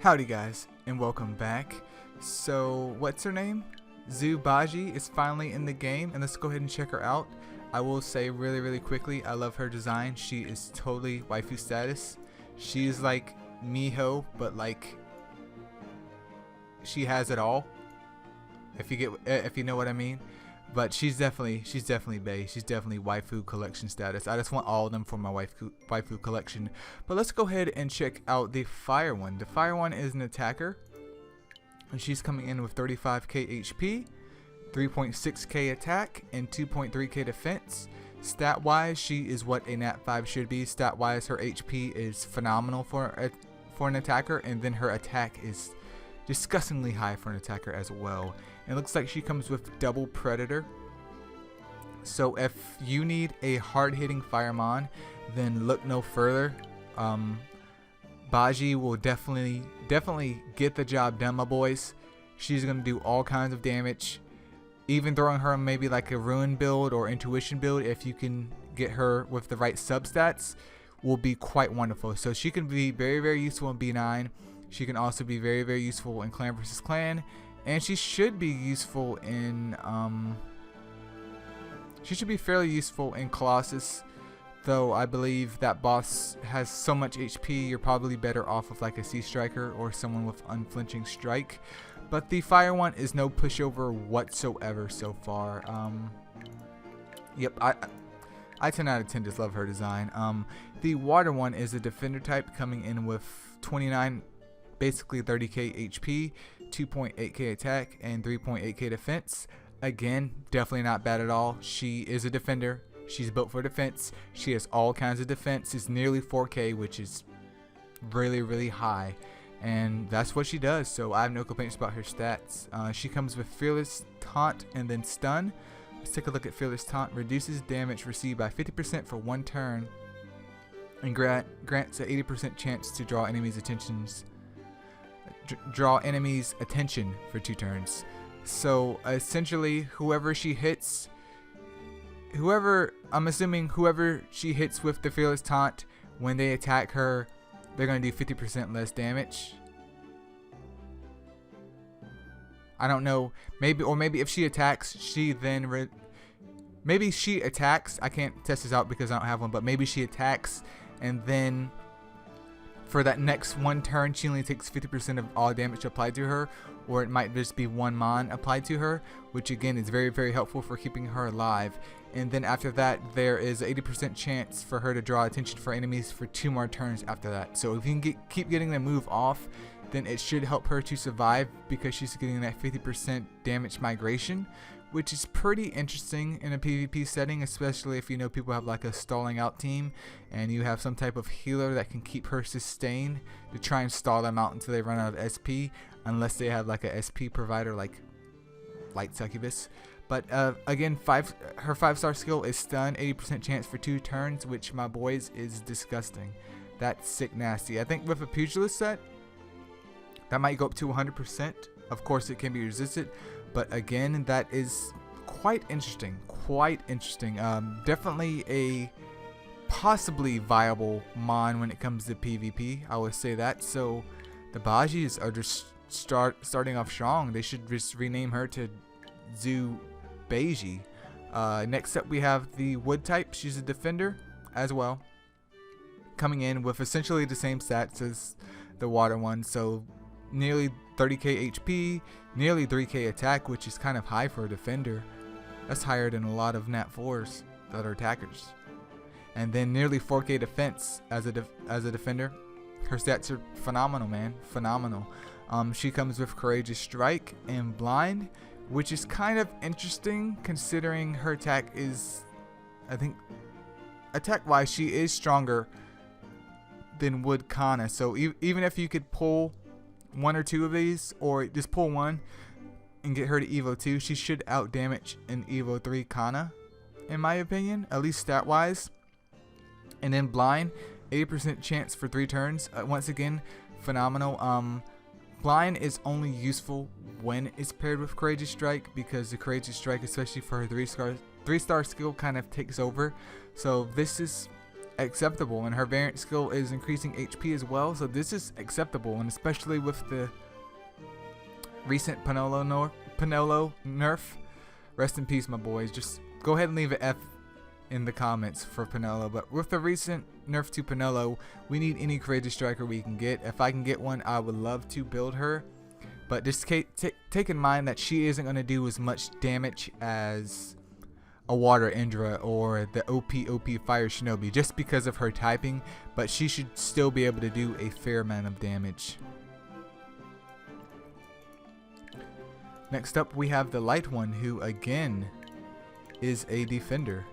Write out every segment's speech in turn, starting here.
Howdy guys, and welcome back. So, what's her name? Zhu Bajie is finally in the game, and let's go ahead and check her out. I will say really quickly, I love her design. She is totally waifu status. She is like Miho, but like she has it all. If you know what I mean. But she's definitely bae. She's definitely waifu collection status. I just want all of them for my waifu collection. But let's go ahead and check out the fire one. The fire one is an attacker, and she's coming in with 35k HP, 3.6k attack, and 2.3k defense. Stat wise, she is what a Nat 5 should be. Stat wise, her HP is phenomenal for an attacker, and then her attack is disgustingly high for an attacker as well. It looks like she comes with double predator. So if you need a hard-hitting fireman, then look no further. Baji will definitely get the job done, my boys. She's gonna do all kinds of damage. Even throwing her maybe like a ruin build or intuition build, if you can get her with the right substats, will be quite wonderful. So she can be very useful in B9. She can also be very useful in clan versus clan. And she should be useful in, she should be fairly useful in Colossus, though I believe that boss has so much HP, you're probably better off with like a Sea Striker or someone with unflinching strike. But the fire one is no pushover whatsoever so far. Yep, I 10 out of 10 just love her design. The water one is a defender type, coming in with 29, basically 30k HP, 2.8k attack, and 3.8k defense. Again, definitely not bad at all. She is a defender. She's built for defense. She has all kinds of defense. It's nearly 4k, which is really high, and that's what she does. So I have no complaints about her stats. She comes with fearless taunt and then stun. Let's take a look at fearless taunt. Reduces damage received by 50% for 1 turn, and grants an 80% chance to draw enemies' attention for 2 turns. So essentially, whoever she hits with the fearless taunt, when they attack her, they're gonna do 50% less damage. I don't know, maybe if she attacks, maybe she attacks. I can't test this out because I don't have one, but maybe she attacks, and then for that next 1 turn, she only takes 50% of all damage applied to her, or it might just be 1 mon applied to her, which again is very helpful for keeping her alive. And then after that, there is an 80% chance for her to draw attention for enemies for 2 more turns after that. So if you can keep getting the move off, then it should help her to survive, because she's getting that 50% damage migration, which is pretty interesting in a PvP setting, especially if you know people have like a stalling out team and you have some type of healer that can keep her sustained to try and stall them out until they run out of SP, unless they have like a SP provider like Light Succubus. But again, her 5-star skill is stun, 80% chance for 2 turns, which, my boys, is disgusting. That's sick nasty. I think with a pugilist set, that might go up to 100%. Of course, it can be resisted, but again, that is quite interesting. Definitely a possibly viable mon when it comes to PvP, I would say that. So the Bajis are just starting off strong. They should just rename her to Zub Baji. Next up, we have the wood type. She's a defender as well, coming in with essentially the same stats as the water one. So nearly 30k HP, nearly 3k attack, which is kind of high for a defender. That's higher than a lot of Nat 4s that are attackers. And then nearly 4k defense as a defender. Her stats are phenomenal, man, phenomenal. She comes with courageous strike and blind, which is kind of interesting considering her attack is, I think, attack wise, she is stronger than Wood Kana. So even if you could pull 1 or 2 of these, or just pull 1 and get her to Evo 2, she should out damage an Evo 3 Kana, in my opinion, at least stat wise. And then blind, 80% chance for 3 turns. Once again, phenomenal. Blind is only useful when it's paired with courageous strike, because the courageous strike, especially for her 3-star skill, kind of takes over. So this is acceptable, and her variant skill is increasing HP as well, so this is acceptable, and especially with the recent Pinolo nerf. Rest in peace, my boys. Just go ahead and leave an F in the comments for Pinolo. But with the recent nerf to Pinolo, we need any crazy striker we can get. If I can get one, I would love to build her. But just take in mind that she isn't going to do as much damage as a Water Indra or the OP Fire Shinobi just because of her typing. But she should still be able to do a fair amount of damage. Next up, we have the light one, who again is a defender.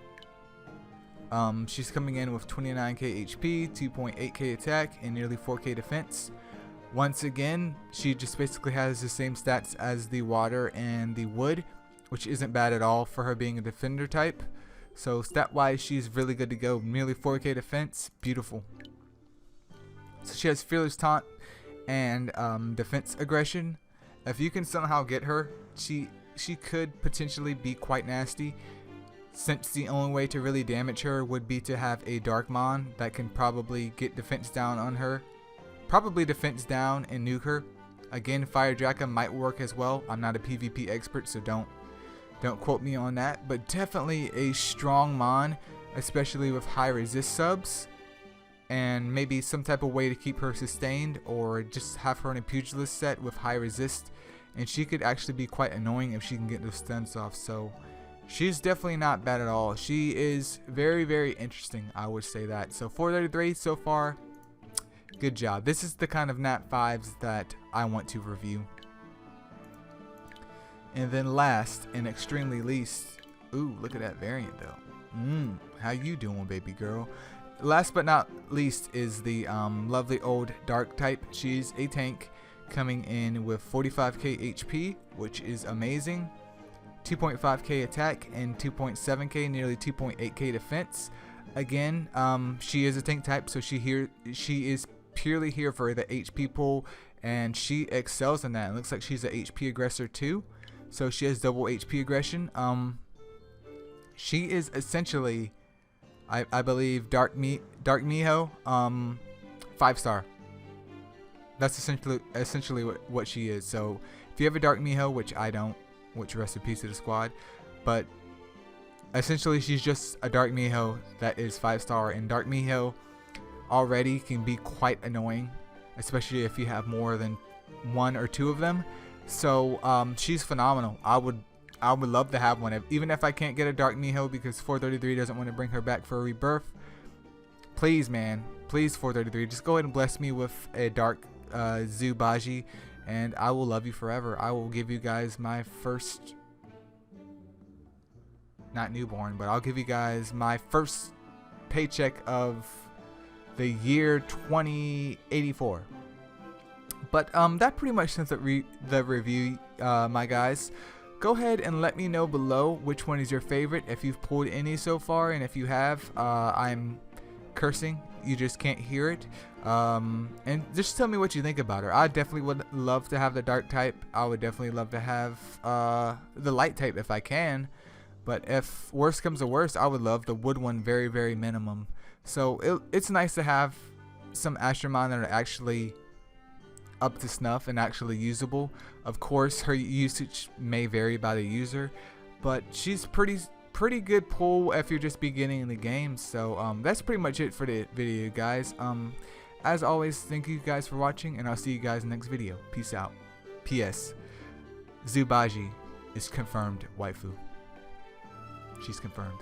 She's coming in with 29k HP, 2.8k attack, and nearly 4k defense. Once again, she just basically has the same stats as the water and the wood, which isn't bad at all for her being a defender type. So stat wise, she's really good to go. Nearly 4k defense, beautiful. So she has fearless taunt and defense aggression. If you can somehow get her, she could potentially be quite nasty, since the only way to really damage her would be to have a Darkmon that can probably get defense down on her. Probably defense down and nuke her. Again, Fire Draka might work as well. I'm not a PvP expert, so don't quote me on that. But definitely a strong Mon, especially with high resist subs. And maybe some type of way to keep her sustained, or just have her in a pugilist set with high resist. And she could actually be quite annoying if she can get those stuns off. So she's definitely not bad at all. She is very, very interesting, I would say that. So 433 so far. Good job. This is the kind of Nat 5s that I want to review. And then last and extremely least, ooh, look at that variant though. How you doing, baby girl? Last but not least is the lovely old dark type. She's a tank coming in with 45k HP, which is amazing. 2.5k attack and 2.7k, nearly 2.8k defense. Again, she is a tank type, so she is purely here for the HP pool, and she excels in that. It looks like she's an HP aggressor too, so she has double HP aggression. She is essentially, I believe, Dark Miho, 5-star. That's essentially what she is. So if you have a Dark Miho, which I don't, which rest in peace to the squad, but essentially she's just a Dark Miho that is 5-star, and Dark Miho already can be quite annoying, especially if you have more than 1 or 2 of them. So she's phenomenal. I would love to have one. Even if I can't get a Dark Miho because 433 doesn't want to bring her back for a rebirth, please, man, please, 433, just go ahead and bless me with a Dark Zhu Bajie, and I will love you forever. I will give you guys my first, not newborn, but I'll give you guys my first paycheck of the year 2084. But that pretty much sums up the review, my guys. Go ahead and let me know below which one is your favorite, if you've pulled any so far, and if you have, I'm cursing, you just can't hear it. And just tell me what you think about her. I definitely would love to have the dark type. I would definitely love to have the light type if I can, but if worst comes to worst, I would love the wood one, very, very minimum. So it's nice to have some Astromon that are actually up to snuff and actually usable. Of course, her usage may vary by the user, but she's pretty good pull if you're just beginning in the game. So that's pretty much it for the video, guys. As always, thank you guys for watching, and I'll see you guys in the next video. Peace out. P.S. Zub Baji is confirmed waifu. She's confirmed.